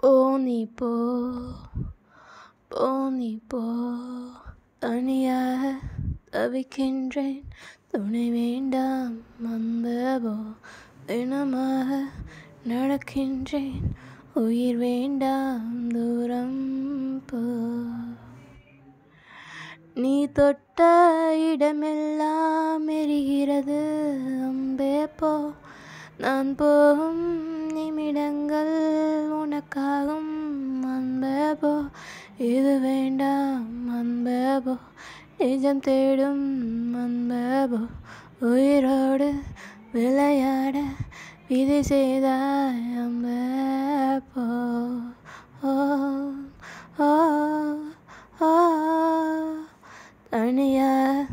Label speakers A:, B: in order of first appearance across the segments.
A: போனி போ போனி போ தனியாக தவிக்கின்றேன் துணை வேண்டாம் வந்தபோ தினமாக நடக்கின்றேன் உயிர் வேண்டாம் தூரம் போ நீ தொட்ட இடமெல்லாம் எரிகிறது அம்பே போ நான் போகும் நிமிடங்கள் உனக்காகும் அன்பே போ இது வேண்டாம் அன்பே போ நிஜம் தேடும் அன்பே போ உயிரோடு விளையாட விதி செய்தாய் அன்பே போ ஓ ஓ ஓ தனியாக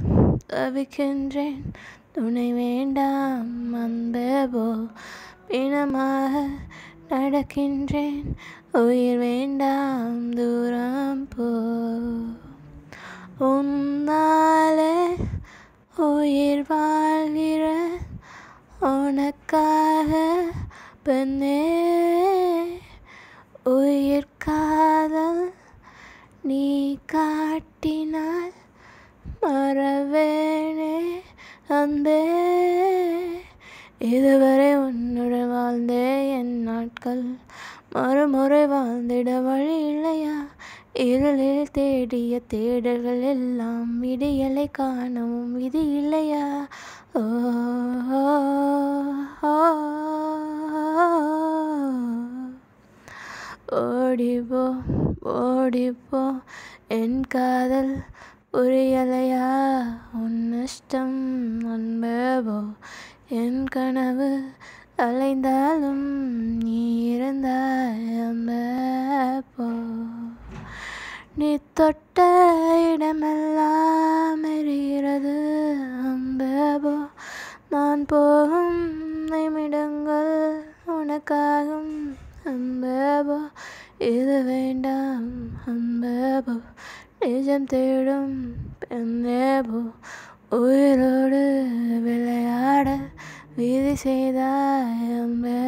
A: தவிக்கின்றேன் துணை வேண்டாம் அன்பே போ பிணமாக நடக்கின்றேன் உயிர் வேண்டாம் தூரம் போ உன்னாலே உயிர் வாழ்கிற உனக்காக பெண்ணே உயிர் காதல் நீ காட்டினால் மறவேனே அன்பே இதுவரை உன்னுடன் வாழ்ந்தே என் நாட்கள் மறுமுறை வாழ்ந்திட வழி இல்லையா இருளில் தேடிய தேடல்கள் எல்லாம் விடியலை காணவும் விதி இல்லையா ஓ ஓடிப்போ ஓடிப்போ என் காதல் புரியலையா உன் இஷ்டம் அன்பே போ என் கனவு அலைந்தாலும் நீ இருந்தாய் அன்பே போ நீ தொட்ட இடமெல்லாம் எரிகிறது அன்பே போ நான் போகும் நிமிடங்கள் உனக்காகும் அன்பே போ இது வேண்டாம் அன்பே போ நிஜம் தேடும் பெண்ணே போ உயிரோடு விளையாட விதி செய்தாய் அன்பே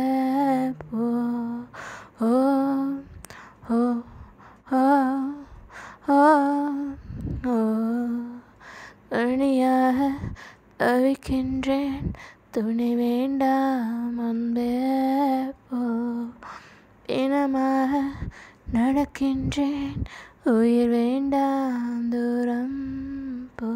A: போ ஓ ஓ ஓ ஓ ஓ தனியாக தவிக்கின்றேன் துணை வேண்டாம் அன்பே போ பிணமாக நடக்கின்றேன் உயிர் வேண்டாம் தூரம் போ